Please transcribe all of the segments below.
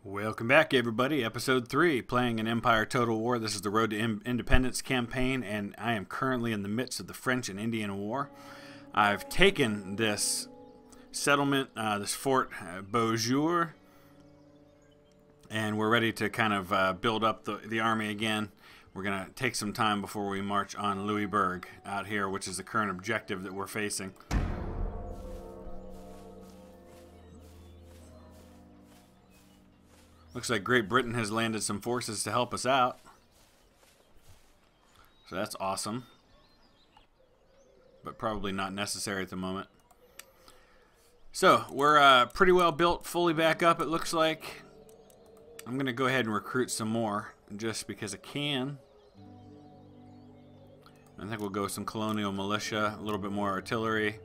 Welcome back, everybody. Episode 3, playing an Empire Total War. This is the Road to Independence campaign, and I am currently in the midst of the French and Indian War. I've taken this settlement, this Fort Beaujour, and we're ready to kind of build up the army again. We're going to take some time before we march on Louisbourg out here, which is the current objective that we're facing. Looks like Great Britain has landed some forces to help us out. So that's awesome. But probably not necessary at the moment. So, we're pretty well built, fully back up, it looks like. I'm going to go ahead and recruit some more, just because I can. I think we'll go with some Colonial militia, a little bit more artillery.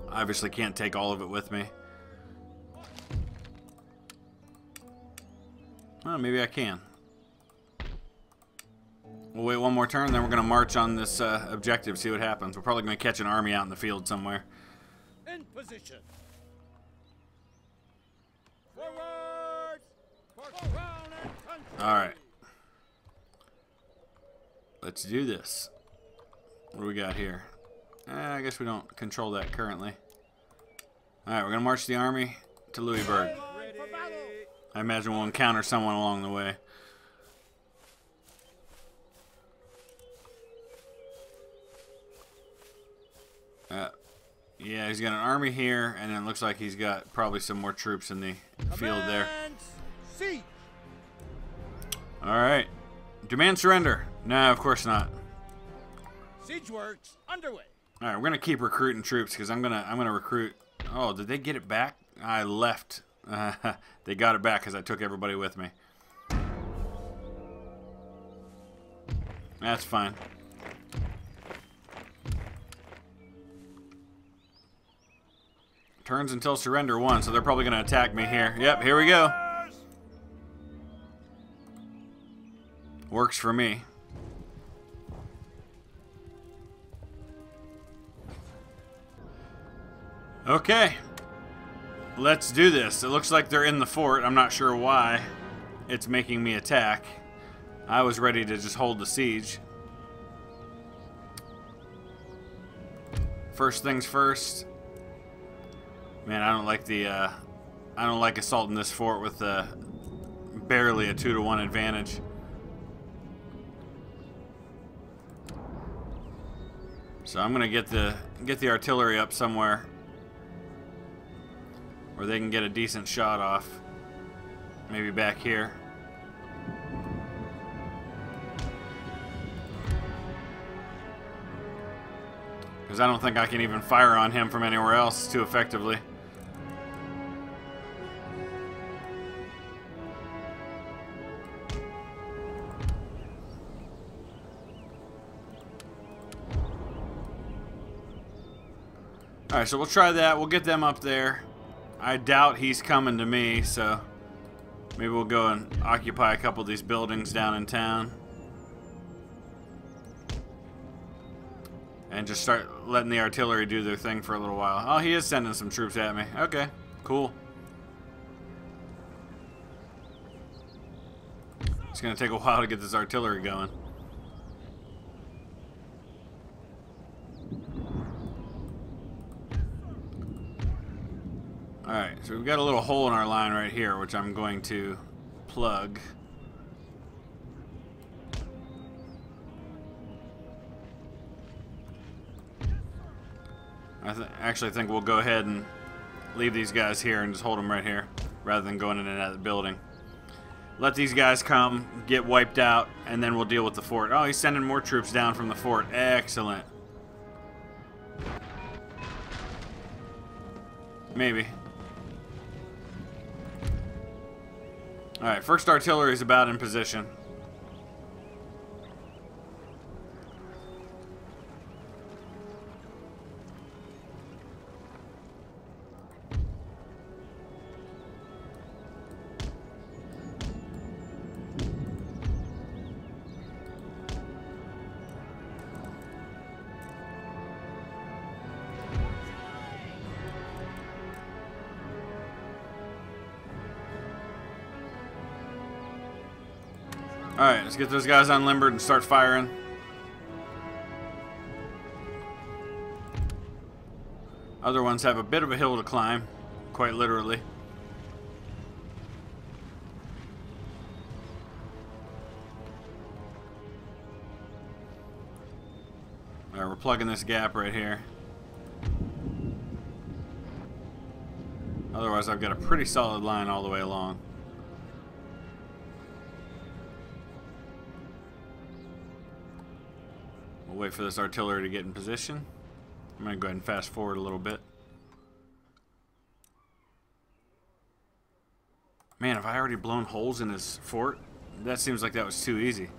Obviously can't take all of it with me. Oh, maybe I can. We'll wait one more turn, then we're going to march on this objective, see what happens. We're probably going to catch an army out in the field somewhere. In position. Forward! Alright. Let's do this. What do we got here? I guess we don't control that currently. Alright, we're going to march the army to Louisbourg. I imagine we'll encounter someone along the way. Yeah, he's got an army here, and it looks like he's got probably some more troops in the field there. Siege. Alright. Demand surrender. No, of course not. Siege works underway. Alright, we're gonna keep recruiting troops because I'm gonna recruit. Oh, did they get it back? I left. They got it back because I took everybody with me. That's fine. Turns until surrender 1, so they're probably going to attack me here. Yep, here we go. Works for me. Okay. Let's do this. It looks like they're in the fort. I'm not sure why it's making me attack. I was ready to just hold the siege. First things first. Man, I don't like the I don't like assaulting this fort with barely a 2-to-1 advantage. So I'm gonna get the artillery up somewhere where they can get a decent shot off. Maybe back here. Because I don't think I can even fire on him from anywhere else too effectively. Alright, so we'll try that. We'll get them up there. I doubt he's coming to me, so maybe we'll go and occupy a couple of these buildings down in town. And just start letting the artillery do their thing for a little while. Oh, he is sending some troops at me. Okay, cool. It's going to take a while to get this artillery going. Alright, so we've got a little hole in our line right here, which I'm going to plug. I actually think we'll go ahead and leave these guys here and just hold them right here, rather than going in and out of the building. Let these guys come, get wiped out, and then we'll deal with the fort. Oh, he's sending more troops down from the fort. Excellent. Maybe. Alright, first artillery is about in position. Alright, let's get those guys unlimbered and start firing. Other ones have a bit of a hill to climb, quite literally. Alright, we're plugging this gap right here. Otherwise, I've got a pretty solid line all the way along. We'll wait for this artillery to get in position. I'm going to go ahead and fast forward a little bit. Man, have I already blown holes in his fort? That seems like that was too easy.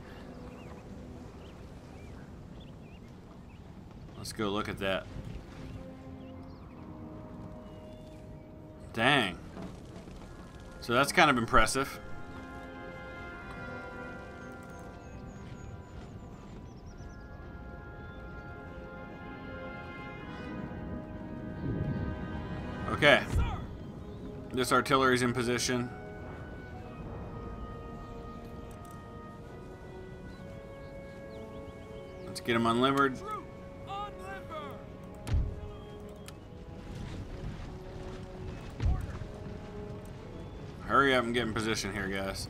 Let's go look at that. Dang. So that's kind of impressive. Okay. This artillery's in position. Let's get him unlimbered. Hurry up and get in position here, guys.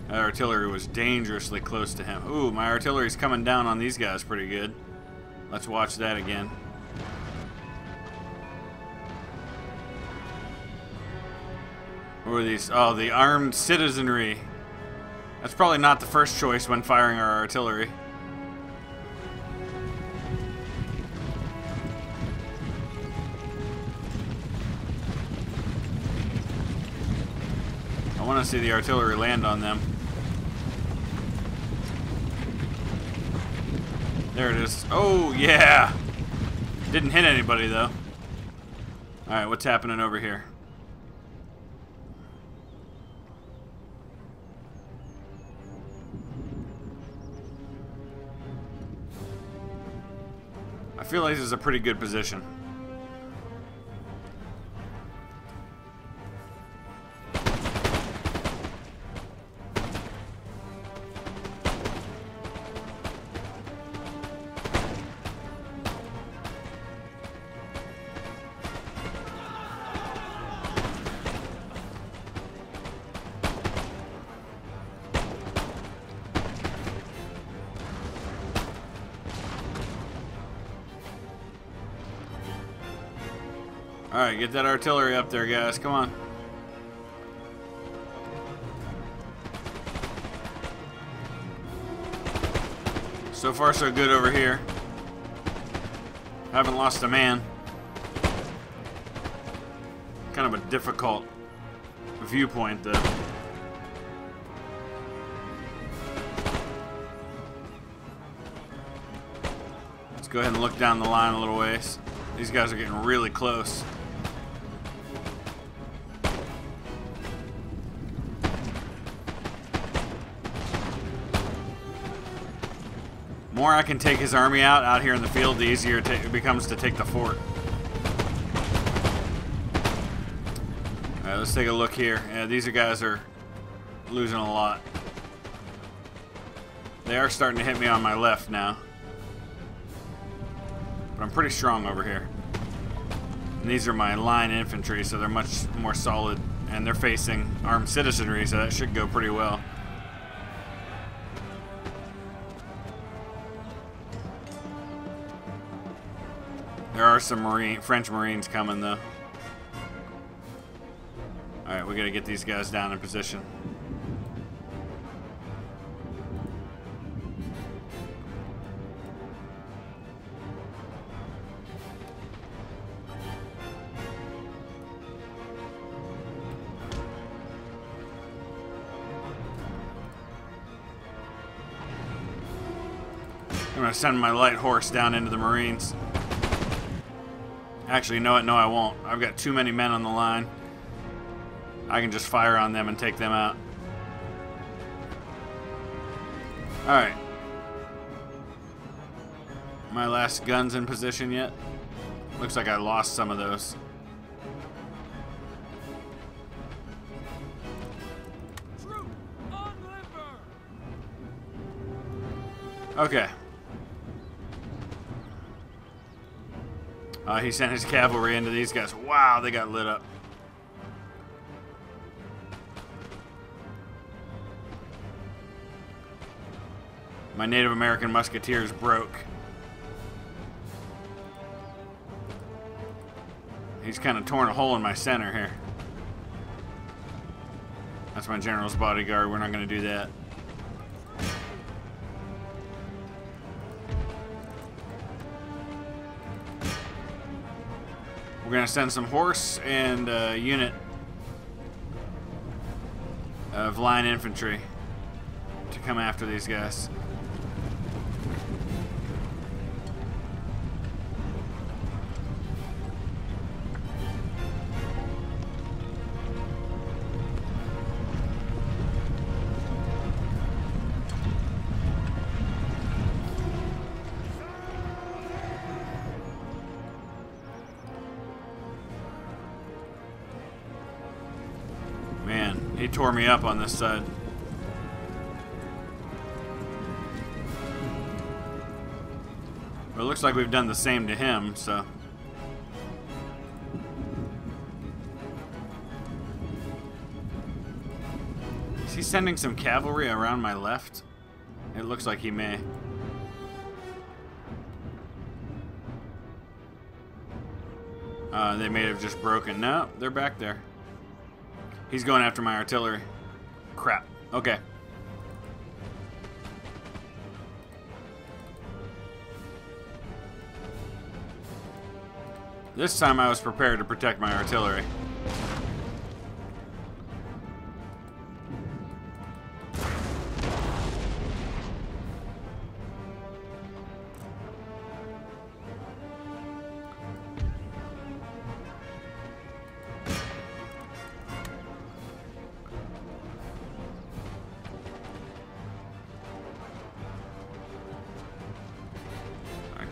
That artillery was dangerously close to him. Ooh, my artillery's coming down on these guys pretty good. Let's watch that again. What are these? Oh, the armed citizenry. That's probably not the first choice when firing our artillery. I want to see the artillery land on them. There it is. Oh, yeah! Didn't hit anybody, though. Alright, what's happening over here? I feel like this is a pretty good position. Alright, get that artillery up there, guys. Come on. So far, so good over here. Haven't lost a man. Kind of a difficult viewpoint, though. Let's go ahead and look down the line a little ways. These guys are getting really close. The more I can take his army out here in the field, the easier it becomes to take the fort. Alright, let's take a look here. Yeah, these guys are losing a lot. They are starting to hit me on my left now. But I'm pretty strong over here. And these are my line infantry, so they're much more solid. And they're facing armed citizenry, so that should go pretty well. There are some French Marines coming, though. Alright, we gotta get these guys down in position. I'm gonna send my light horse down into the Marines. Actually, you know what? No, I won't. I've got too many men on the line. I can just fire on them and take them out. Alright. My last gun's in position yet? Looks like I lost some of those. Okay. He sent his cavalry into these guys. Wow, they got lit up. My Native American musketeers broke. He's kind of torn a hole in my center here. That's my general's bodyguard. We're not going to do that. We're going to send some horse and a unit of line infantry to come after these guys. He tore me up on this side. But it looks like we've done the same to him, so. Is he sending some cavalry around my left? It looks like he may. They may have just broken. No, they're back there. He's going after my artillery. Crap. Okay. This time I was prepared to protect my artillery.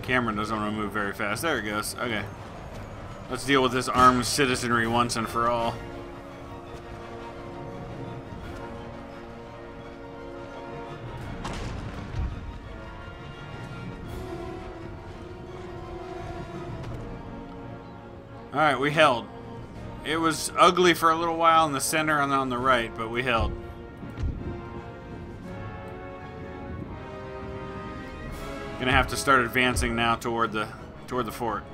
Cameron doesn't want to move very fast. There it goes. Okay. Let's deal with this armed citizenry once and for all. Alright, we held. It was ugly for a little while in the center and on the right, but we held. Gonna have to start advancing now toward the fort.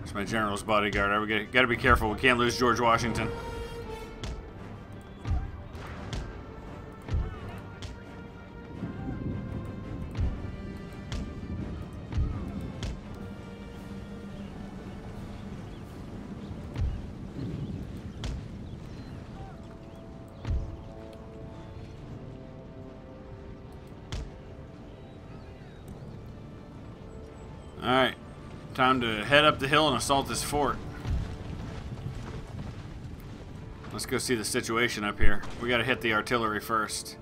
It's my general's bodyguard. We gotta be careful. We can't lose George Washington. Alright, time to head up the hill and assault this fort. Let's go see the situation up here. We gotta hit the artillery first.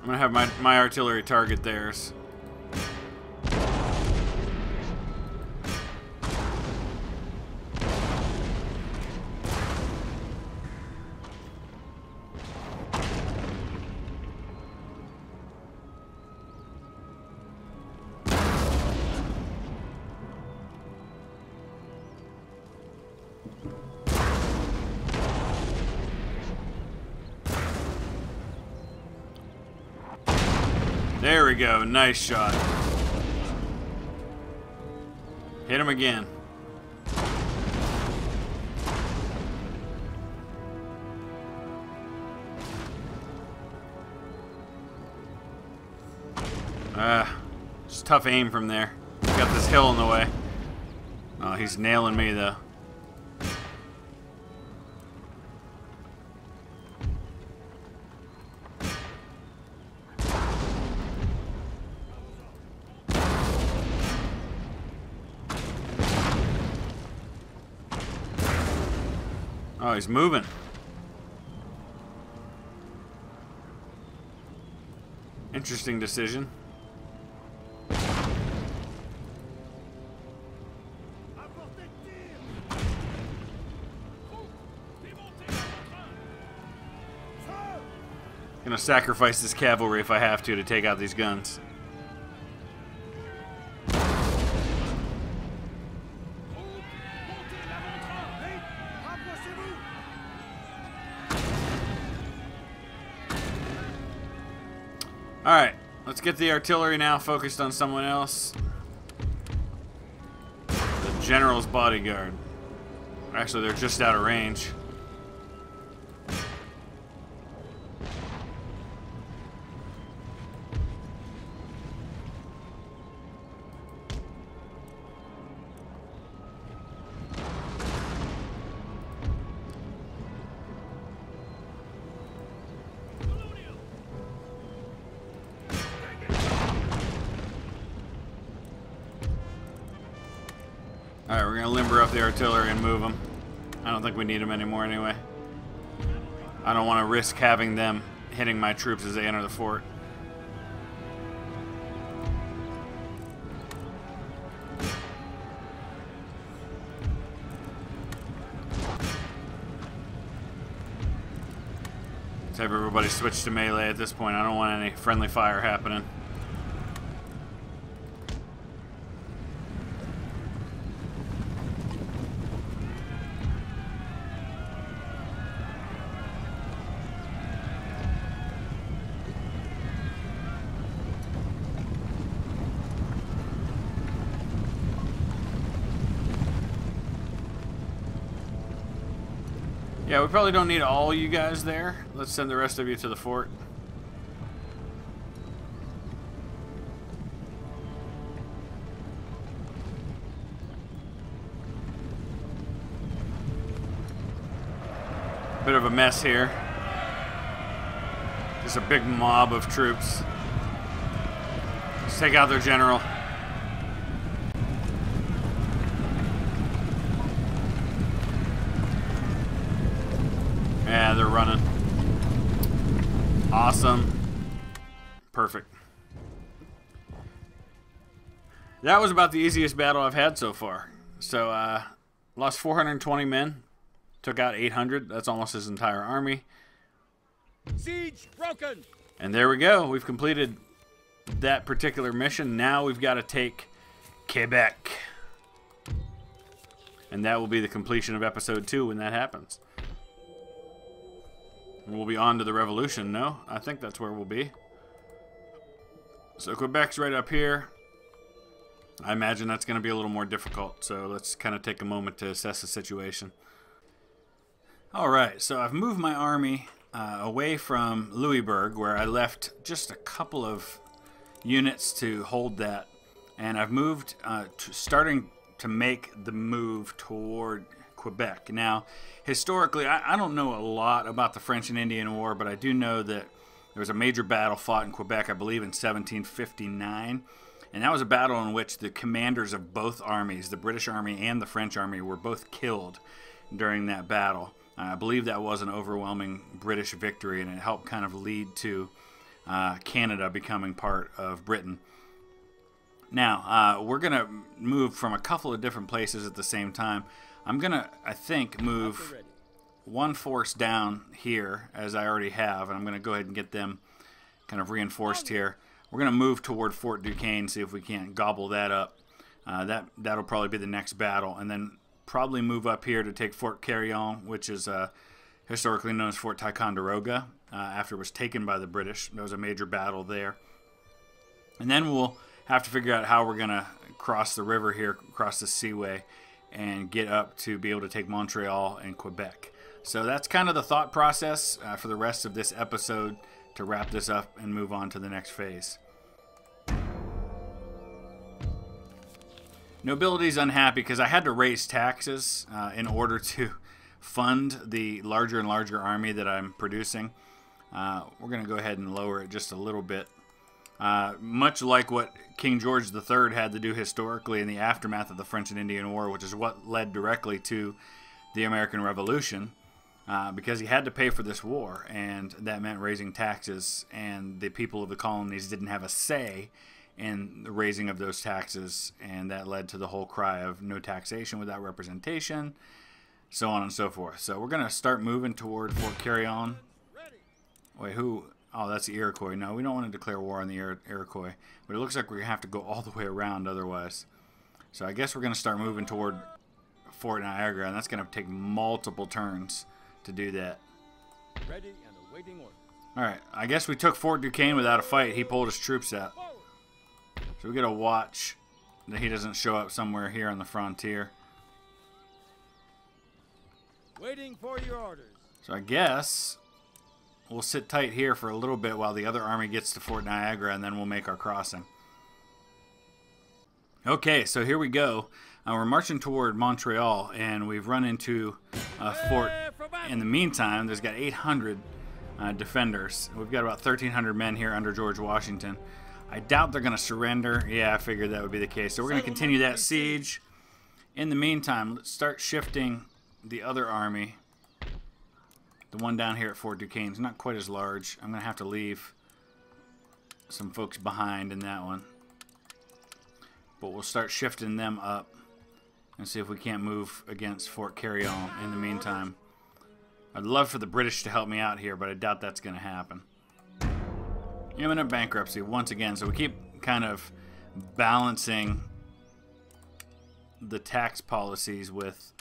I'm gonna have my artillery target theirs. There we go. Nice shot. Hit him again. It's tough aim from there. Got this hill in the way. Oh, he's nailing me though. Oh, he's moving. Interesting decision. Gonna sacrifice this cavalry if I have to take out these guns. Alright, let's get the artillery now focused on someone else. The general's bodyguard. Actually, they're just out of range. Alright, we're going to limber up the artillery and move them. I don't think we need them anymore anyway. I don't want to risk having them hitting my troops as they enter the fort. Let's have everybody switch to melee at this point. I don't want any friendly fire happening. Yeah, we probably don't need all you guys there. Let's send the rest of you to the fort. Bit of a mess here. Just a big mob of troops. Let's take out their general. Yeah, they're running. Awesome. Perfect. That was about the easiest battle I've had so far. So, lost 420 men. Took out 800. That's almost his entire army. Siege broken. And there we go. We've completed that particular mission. Now we've got to take Quebec. And that will be the completion of episode 2 when that happens. We'll be on to the revolution, no? I think that's where we'll be. So Quebec's right up here. I imagine that's going to be a little more difficult, so let's kind of take a moment to assess the situation. Alright, so I've moved my army away from Louisbourg, where I left just a couple of units to hold that. And I've moved, starting to make the move toward Quebec. Now, historically, I don't know a lot about the French and Indian War, but I do know that there was a major battle fought in Quebec, I believe in 1759, and that was a battle in which the commanders of both armies, the British Army and the French Army, were both killed during that battle. I believe that was an overwhelming British victory, and it helped kind of lead to Canada becoming part of Britain. Now, we're going to move from a couple of different places at the same time. I'm going to, I think, move one force down here, as I already have, and I'm going to go ahead and get them kind of reinforced here. We're going to move toward Fort Duquesne, see if we can't gobble that up. That'll probably be the next battle, and then probably move up here to take Fort Carillon, which is historically known as Fort Ticonderoga, after it was taken by the British. There was a major battle there. And then we'll have to figure out how we're going to cross the river here, cross the seaway, and get up to be able to take Montreal and Quebec. So that's kind of the thought process for the rest of this episode to wrap this up and move on to the next phase. Nobility's unhappy because I had to raise taxes in order to fund the larger and larger army that I'm producing. We're going to go ahead and lower it just a little bit. Much like what King George III had to do historically in the aftermath of the French and Indian War, which is what led directly to the American Revolution. because he had to pay for this war, and that meant raising taxes, and the people of the colonies didn't have a say in the raising of those taxes, and that led to the whole cry of no taxation without representation, so on and so forth. So we're going to start moving toward Fort Carillon. Wait, who? Oh, that's the Iroquois. No, we don't want to declare war on the Iroquois, but it looks like we're going to have to go all the way around otherwise. So I guess we're going to start moving toward Fort Niagara, and that's going to take multiple turns to do that. Ready and awaiting orders. Alright, I guess we took Fort Duquesne without a fight. He pulled his troops out. So we got to watch that he doesn't show up somewhere here on the frontier. Waiting for your orders. So I guess we'll sit tight here for a little bit while the other army gets to Fort Niagara, and then we'll make our crossing. Okay, so here we go. We're marching toward Montreal, and we've run into a fort. In the meantime, there's got 800 defenders. We've got about 1,300 men here under George Washington. I doubt they're going to surrender. Yeah, I figured that would be the case. So we're going to continue that siege. In the meantime, let's start shifting the other army. The one down here at Fort Duquesne is not quite as large. I'm going to have to leave some folks behind in that one. But we'll start shifting them up and see if we can't move against Fort Carillon in the meantime. I'd love for the British to help me out here, but I doubt that's going to happen. Imminent bankruptcy once again, so we keep kind of balancing the tax policies with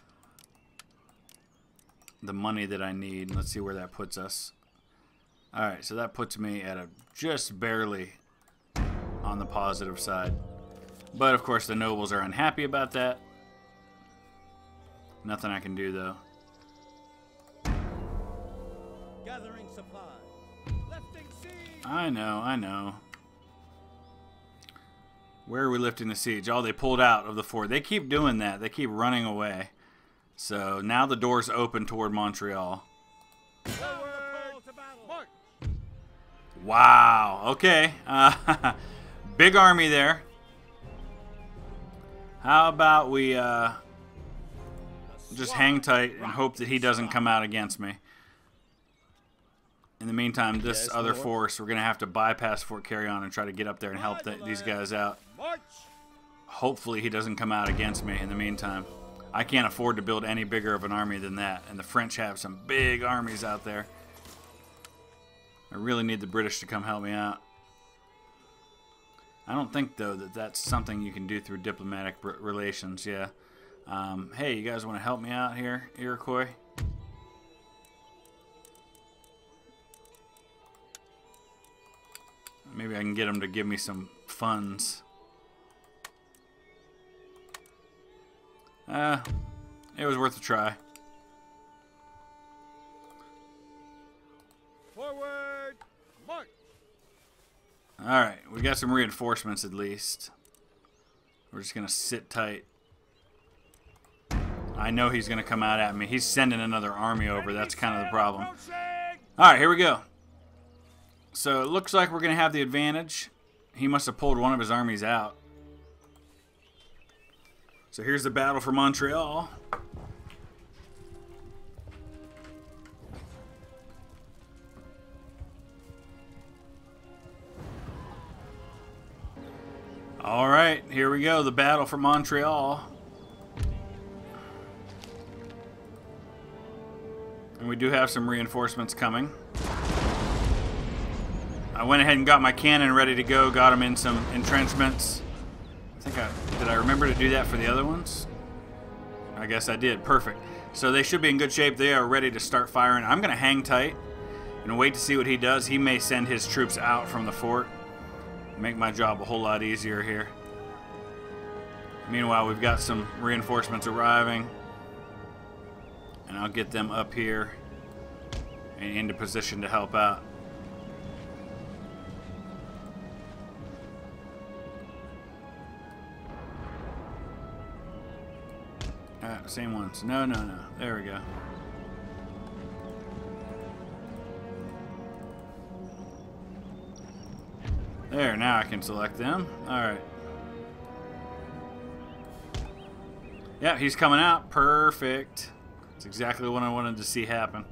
the money that I need. Let's see where that puts us. Alright, so that puts me at just barely on the positive side. But of course the nobles are unhappy about that. Nothing I can do though. Gathering supply. Lifting siege. I know. Where are we lifting the siege? Oh, they pulled out of the fort. They keep doing that. They keep running away. So now the door's open toward Montreal. Forward to battle. March. Wow. Okay. Big army there. How about we just hang tight and hope that he doesn't come out against me. In the meantime, this other force, we're going to have to bypass Fort Carillon and try to get up there and help these guys out. March. Hopefully he doesn't come out against me in the meantime. I can't afford to build any bigger of an army than that, and the French have some big armies out there. I really need the British to come help me out. I don't think, though, that that's something you can do through diplomatic relations, yeah. Hey, you guys want to help me out here, Iroquois? Maybe I can get them to give me some funds. It was worth a try. Forward. March. Alright, we got some reinforcements at least. We're just going to sit tight. I know he's going to come out at me. He's sending another army over. That's kind of the problem. Alright, here we go. So it looks like we're going to have the advantage. He must have pulled one of his armies out. So here's the battle for Montreal. Alright, here we go. The battle for Montreal. And we do have some reinforcements coming. I went ahead and got my cannon ready to go. Got them in some entrenchments. Did I remember to do that for the other ones? I guess I did. Perfect. So they should be in good shape. They are ready to start firing. I'm going to hang tight and wait to see what he does. He may send his troops out from the fort. Make my job a whole lot easier here. Meanwhile, we've got some reinforcements arriving. And I'll get them up here and into position to help out. Same ones. No. There we go. There, now I can select them. Alright. Yeah, he's coming out. Perfect. That's exactly what I wanted to see happen.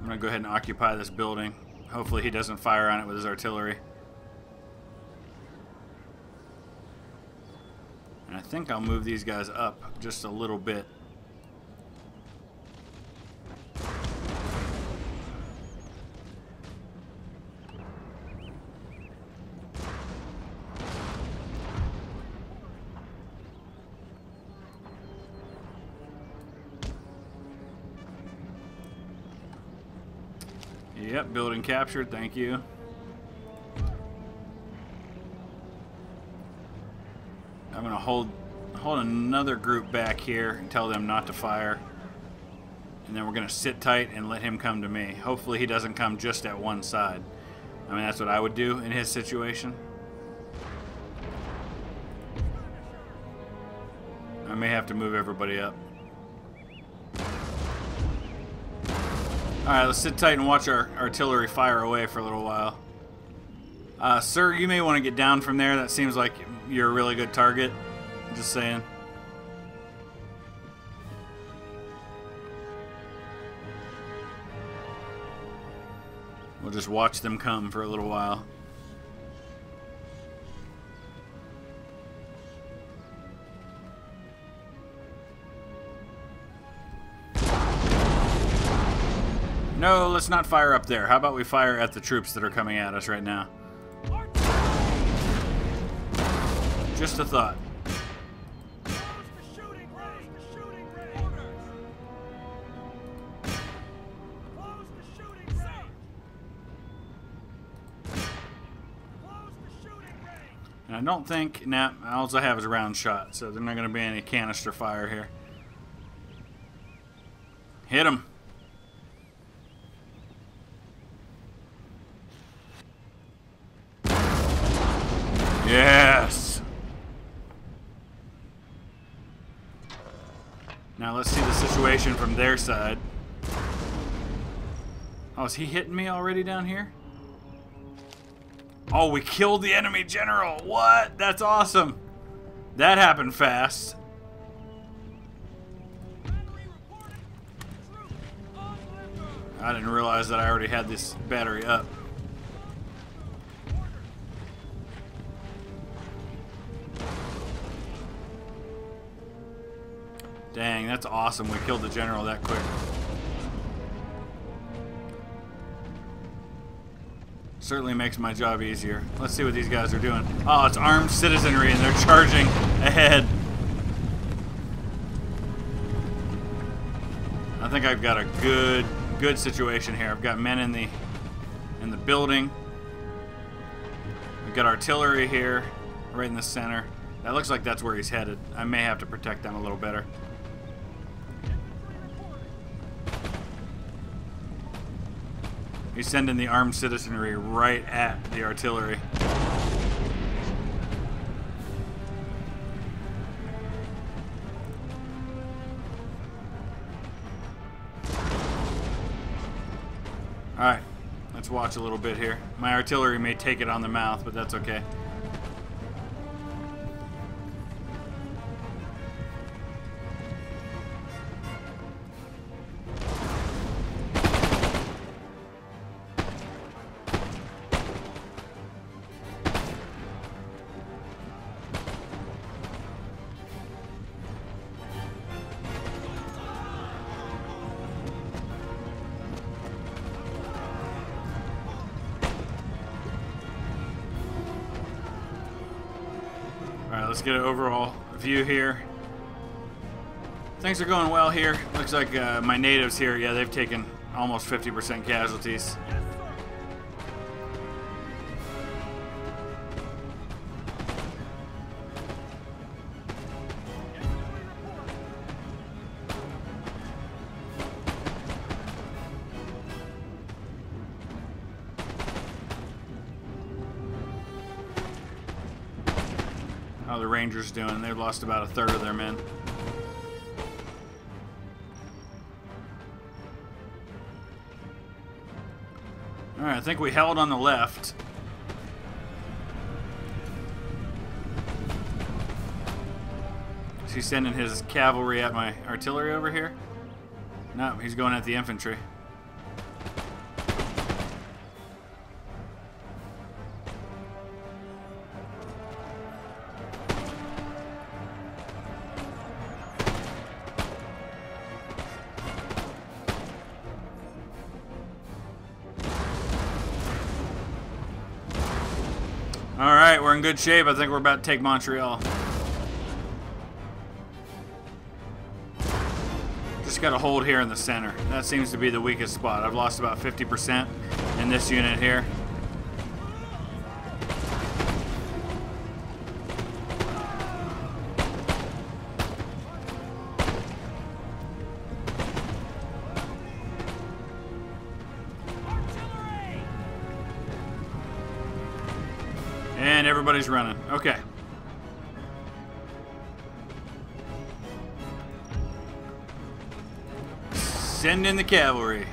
I'm going to go ahead and occupy this building. Hopefully he doesn't fire on it with his artillery. And I think I'll move these guys up just a little bit. Yep, building captured, thank you. I'm gonna hold another group back here and tell them not to fire. And then we're gonna sit tight and let him come to me. Hopefully he doesn't come just at one side. I mean, that's what I would do in his situation. I may have to move everybody up. Alright, let's sit tight and watch our artillery fire away for a little while. Sir, you may want to get down from there. That seems like you're a really good target. Just saying. We'll just watch them come for a little while. No, let's not fire up there. How about we fire at the troops that are coming at us right now? Just a thought. And I don't think, nah, all I have is a round shot, so there's not going to be any canister fire here. Hit him. Yes! Now let's see the situation from their side. Oh, is he hitting me already down here? Oh, we killed the enemy general! What? That's awesome! That happened fast. I didn't realize that I already had this battery up. Dang, that's awesome. We killed the general that quick. Certainly makes my job easier. Let's see what these guys are doing. Oh, it's armed citizenry and they're charging ahead. I think I've got a good situation here. I've got men in the building. We've got artillery here, right in the center. That looks like that's where he's headed. I may have to protect them a little better. He's sending the armed citizenry right at the artillery. Alright, let's watch a little bit here. My artillery may take it on the mouth, but that's okay. Alright, let's get an overall view here. Things are going well here. Looks like my natives here, yeah, they've taken almost 50% casualties. How the Rangers doing? They've lost about a third of their men. Alright, I think we held on the left. Is he sending his cavalry at my artillery over here? No, he's going at the infantry. Alright, we're in good shape. I think we're about to take Montreal. Just got to hold here in the center. That seems to be the weakest spot. I've lost about 50% in this unit here. And everybody's running. Okay. Send in the cavalry.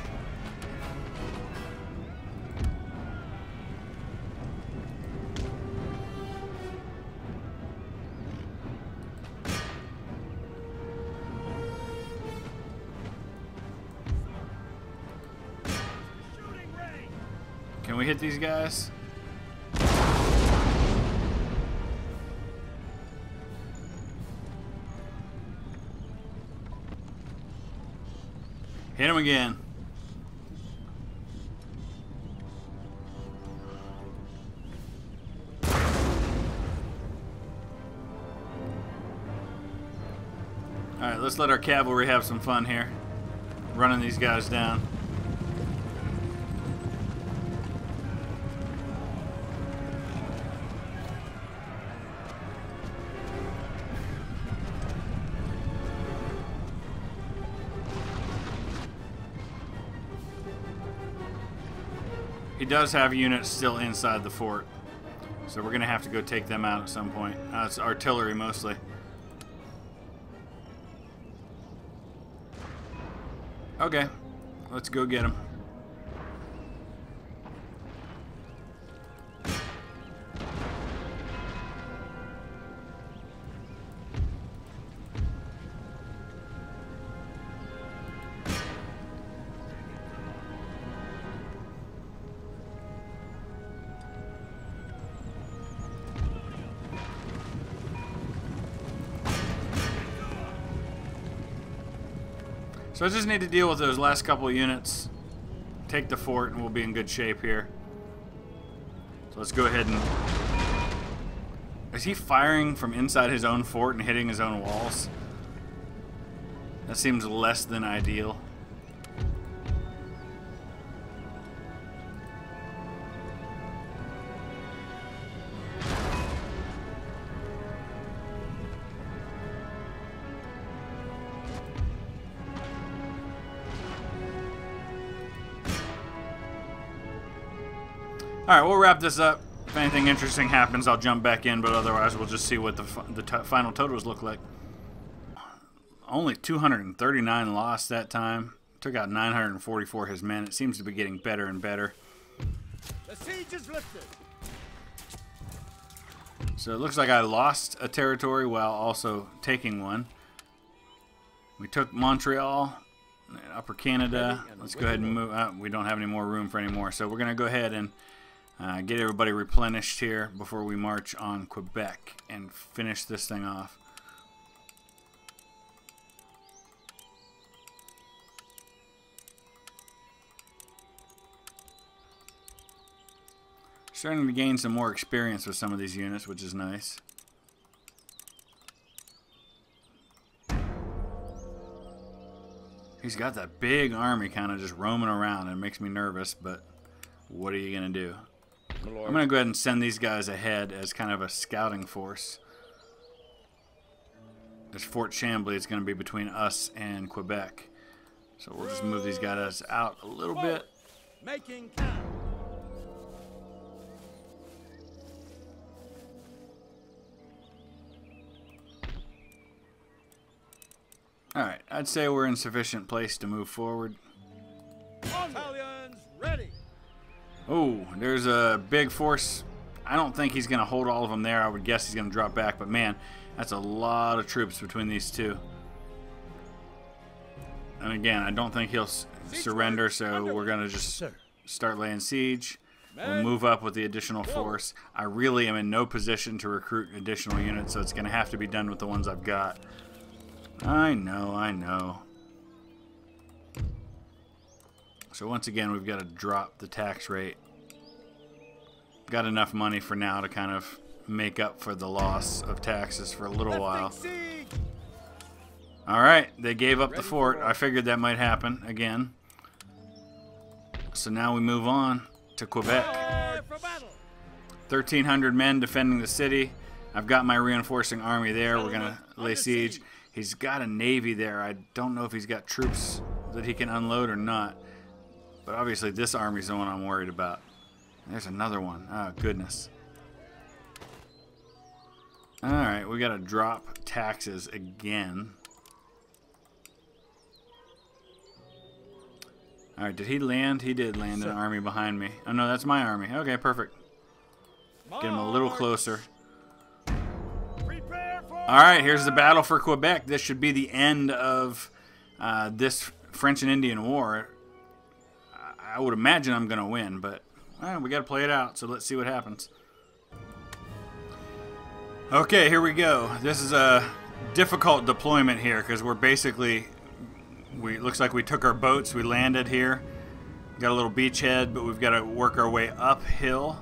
Can we hit these guys? Hit him again. Alright, let's let our cavalry have some fun here. Running these guys down. He does have units still inside the fort, so we're going to have to go take them out at some point. It's artillery mostly. Okay, let's go get them. So I just need to deal with those last couple of units, take the fort, and we'll be in good shape here. So let's go ahead and... Is he firing from inside his own fort and hitting his own walls? That seems less than ideal. Alright, we'll wrap this up. If anything interesting happens, I'll jump back in, but otherwise we'll just see what the final totals look like. Only 239 lost that time. Took out 944 his men. It seems to be getting better and better. The siege is lifted. So it looks like I lost a territory while also taking one. We took Montreal, Upper Canada. Let's go ahead and move. We don't have any more room for any more, so we're going to go ahead and get everybody replenished here before we march on Quebec and finish this thing off. Starting to gain some more experience with some of these units, which is nice. He's got that big army kind of just roaming around, and it makes me nervous, but what are you going to do? I'm going to go ahead and send these guys ahead as kind of a scouting force. This Fort Chambly is going to be between us and Quebec. So we'll just move these guys out a little bit. Making count. Alright, I'd say we're in sufficient place to move forward. Battalions ready. Oh, there's a big force. I don't think he's going to hold all of them there. I would guess he's going to drop back, but man, that's a lot of troops between these two. And again, I don't think he'll surrender, so we're going to just start laying siege. We'll move up with the additional force. I really am in no position to recruit additional units, so it's going to have to be done with the ones I've got. I know, I know. So once again, we've got to drop the tax rate. Got enough money for now to kind of make up for the loss of taxes for a little while. Siege. All right, they gave up the Ready fort. for I figured that might happen again. So now we move on to Quebec. Prepare for battle. 1,300 men defending the city. I've got my reinforcing army there. We're going to lay siege. He's got a navy there. I don't know if he's got troops that he can unload or not. But obviously this army's the one I'm worried about. There's another one. Oh, goodness. Alright, we got to drop taxes again. Alright, did he land? He did land an army behind me. Oh, no, that's my army. Okay, perfect. Get him a little closer. Prepare for Alright, here's the battle for Quebec. This should be the end of this French and Indian War. I would imagine I'm going to win, but we got to play it out, so let's see what happens. Okay, here we go. This is a difficult deployment here because we're basically... looks like we took our boats, we landed here. Got a little beachhead, but we've got to work our way uphill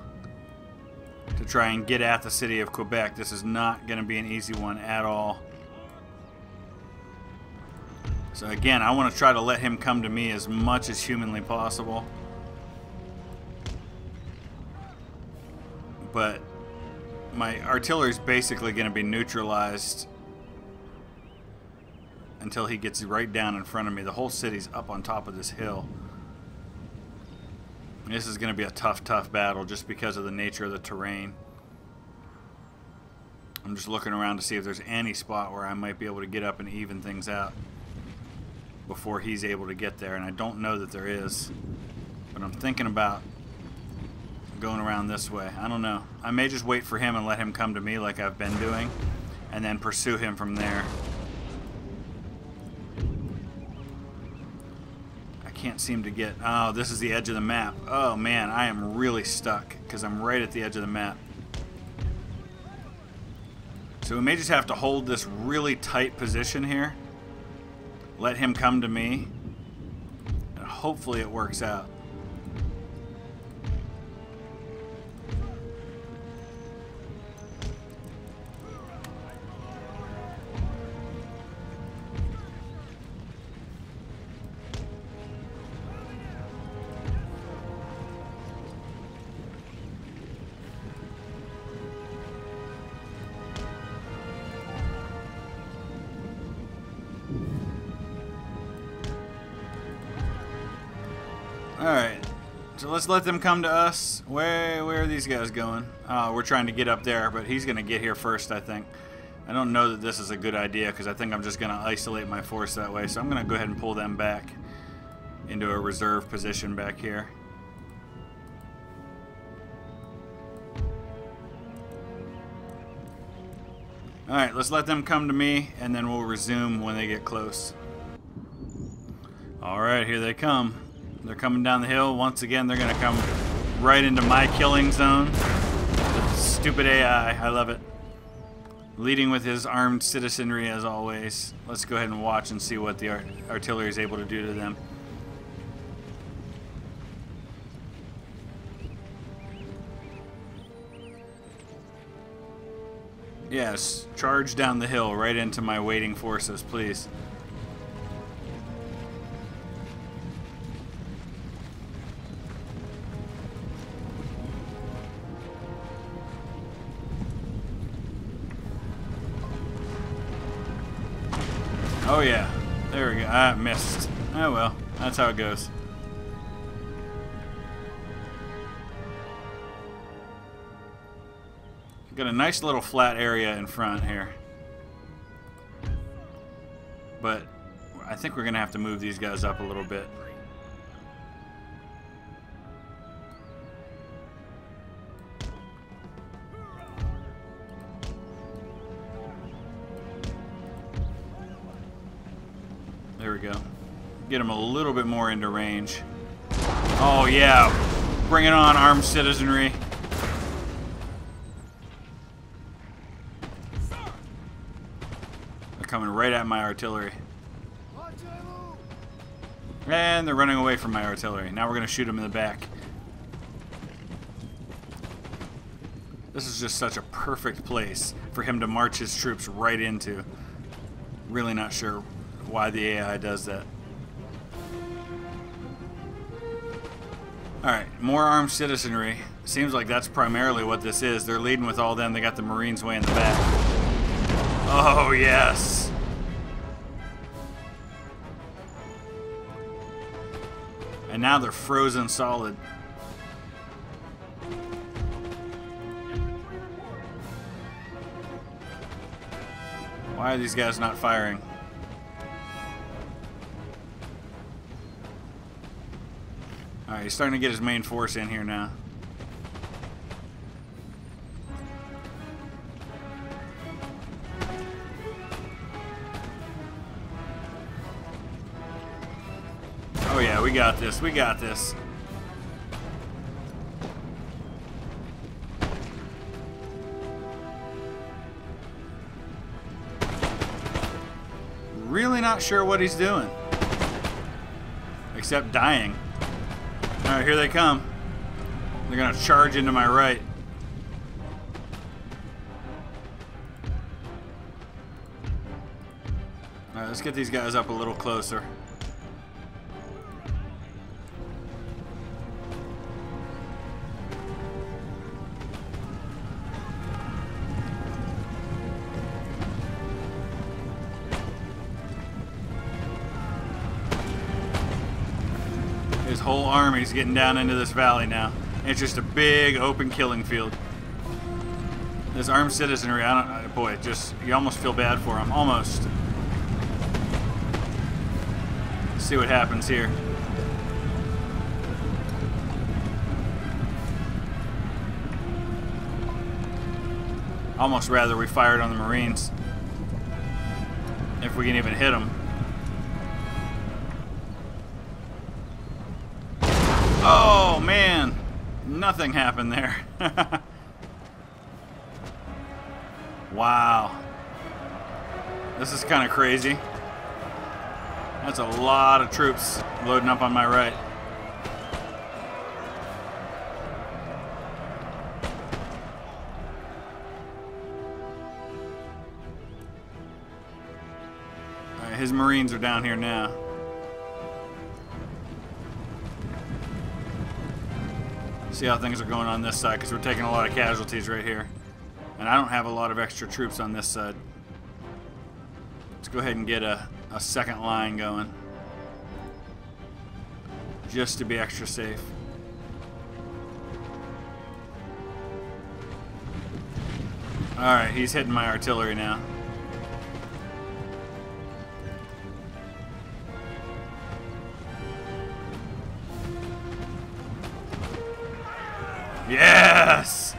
to try and get at the city of Quebec. This is not going to be an easy one at all. So again, I want to try to let him come to me as much as humanly possible. But my artillery is basically going to be neutralized until he gets right down in front of me. The whole city's up on top of this hill. This is going to be a tough battle just because of the nature of the terrain. I'm just looking around to see if there's any spot where I might be able to get up and even things out before he's able to get there, and I don't know that there is. But I'm thinking about going around this way. I don't know. I may just wait for him and let him come to me like I've been doing, and then pursue him from there. Can't seem to get... Oh, this is the edge of the map. Oh man, I am really stuck because I'm right at the edge of the map. So we may just have to hold this really tight position here. Let him come to me. And hopefully it works out. Alright, so let's let them come to us. Where are these guys going? We're trying to get up there, but he's going to get here first, I think. I don't know that this is a good idea because I think I'm just going to isolate my force that way. So I'm going to go ahead and pull them back into a reserve position back here. Alright, let's let them come to me, and then we'll resume when they get close. Alright, here they come. They're coming down the hill. Once again, they're going to come right into my killing zone. The stupid AI. I love it. Leading with his armed citizenry as always. Let's go ahead and watch and see what the artillery is able to do to them. Yes, charge down the hill right into my waiting forces, please. Oh yeah, there we go. I missed. Oh well, that's how it goes. Got a nice little flat area in front here. But I think we're going to have to move these guys up a little bit. There we go. Get them a little bit more into range. Oh yeah, bring it on, armed citizenry. They're coming right at my artillery. And they're running away from my artillery. Now we're going to shoot them in the back. This is just such a perfect place for him to march his troops right into. Really not sure why the AI does that. Alright, more armed citizenry. Seems like that's primarily what this is. They're leading with all them. They got the Marines way in the back. Oh, yes. And now they're frozen solid. Why are these guys not firing? Alright, he's starting to get his main force in here now. Oh yeah, we got this. We got this. Really not sure what he's doing. Except dying. Alright, here they come. They're gonna charge into my right. Alright, let's get these guys up a little closer. His whole army's getting down into this valley now. It's just a big open killing field. This armed citizenry, boy, you almost feel bad for him. Almost. Let's see what happens here. Almost rather we fired on the Marines. If we can even hit them. Oh, man. Nothing happened there. Wow. This is kind of crazy. That's a lot of troops loading up on my right. All right, his Marines are down here now. See how things are going on this side, because we're taking a lot of casualties right here. And I don't have a lot of extra troops on this side. Let's go ahead and get a second line going. Just to be extra safe. Alright, he's hitting my artillery now. Yes!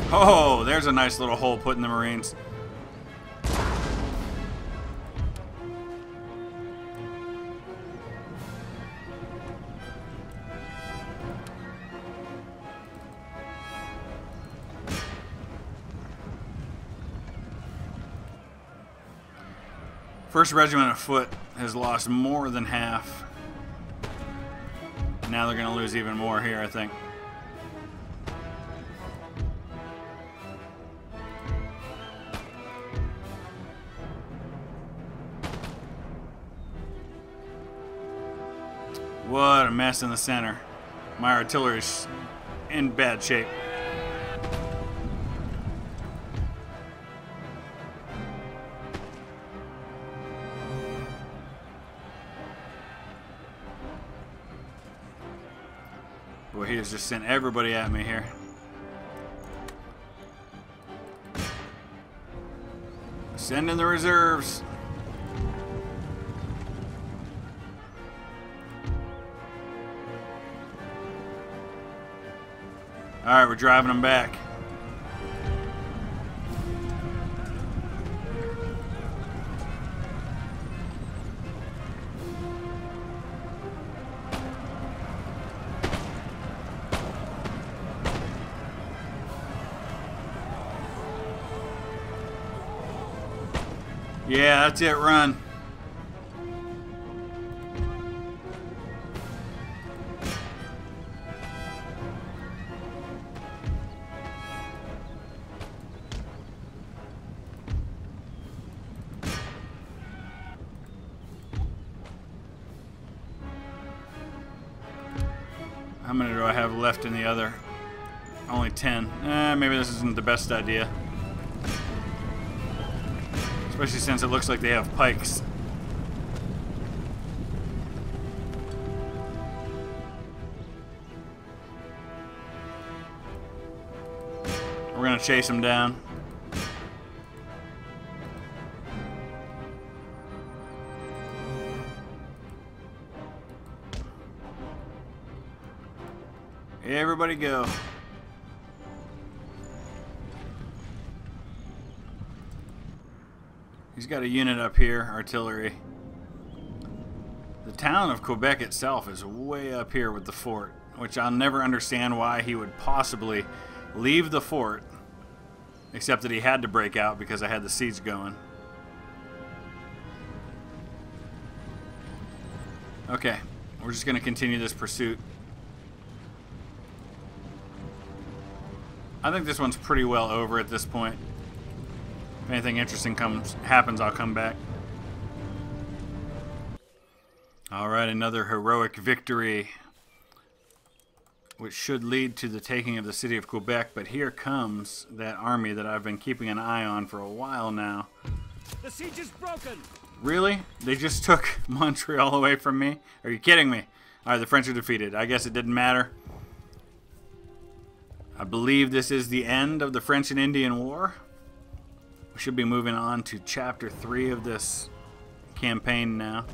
Oh, there's a nice little hole put in the Marines. First Regiment of Foot has lost more than half. Now they're going to lose even more here, I think. What a mess in the center. My artillery's in bad shape. Boy, he has just sent everybody at me here. Send in the reserves. Alright, we're driving them back. Yeah, that's it, run. How many do I have left in the other? Only 10. Maybe this isn't the best idea. Especially since it looks like they have pikes. We're gonna chase them down. Everybody go. He's got a unit up here, artillery. The town of Quebec itself is way up here with the fort, which I'll never understand why he would possibly leave the fort, except that he had to break out because I had the siege going. Okay, we're just going to continue this pursuit. I think this one's pretty well over at this point. If anything interesting happens, I'll come back. Alright, another heroic victory, which should lead to the taking of the city of Quebec. But here comes that army that I've been keeping an eye on for a while now. The siege is broken. Really? They just took Montreal away from me? Are you kidding me? Alright, the French are defeated. I guess it didn't matter. I believe this is the end of the French and Indian War. We should be moving on to chapter 3 of this campaign now.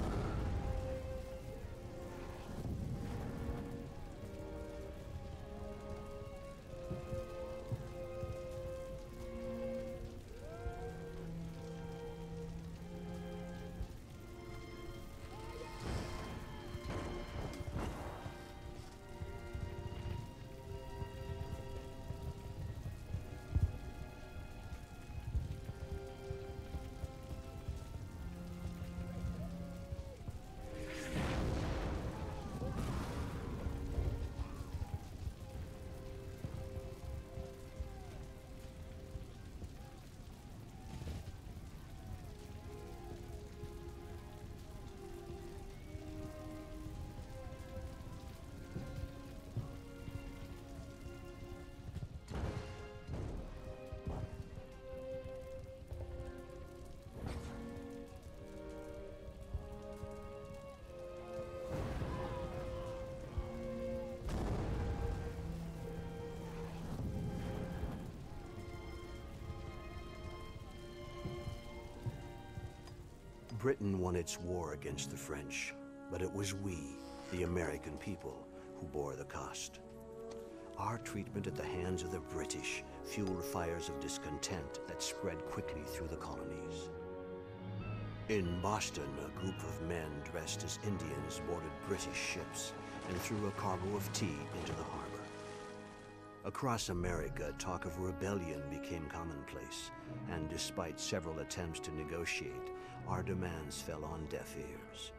Britain won its war against the French, but it was we, the American people, who bore the cost. Our treatment at the hands of the British fueled fires of discontent that spread quickly through the colonies. In Boston, a group of men dressed as Indians boarded British ships and threw a cargo of tea into the harbor. Across America, talk of rebellion became commonplace, and despite several attempts to negotiate, our demands fell on deaf ears.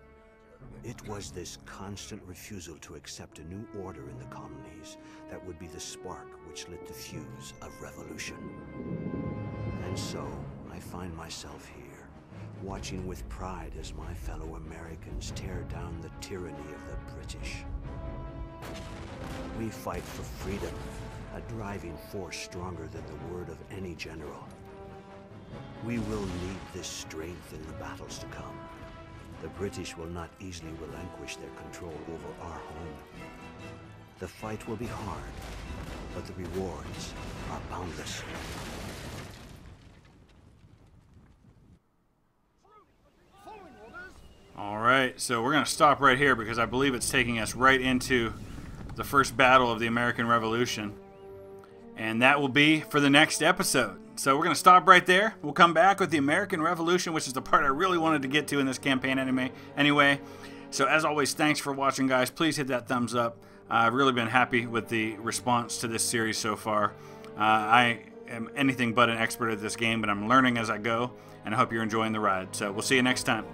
It was this constant refusal to accept a new order in the colonies that would be the spark which lit the fuse of revolution. And so, I find myself here, watching with pride as my fellow Americans tear down the tyranny of the British. We fight for freedom, a driving force stronger than the word of any general. We will need this strength in the battles to come. The British will not easily relinquish their control over our home. The fight will be hard, but the rewards are boundless. All right, so we're going to stop right here because I believe it's taking us right into the first battle of the American Revolution. And that will be for the next episode. So we're going to stop right there. We'll come back with the American Revolution, which is the part I really wanted to get to in this campaign anyway. So as always, thanks for watching, guys. Please hit that thumbs up. I've really been happy with the response to this series so far. I am anything but an expert at this game, but I'm learning as I go, and I hope you're enjoying the ride. So we'll see you next time.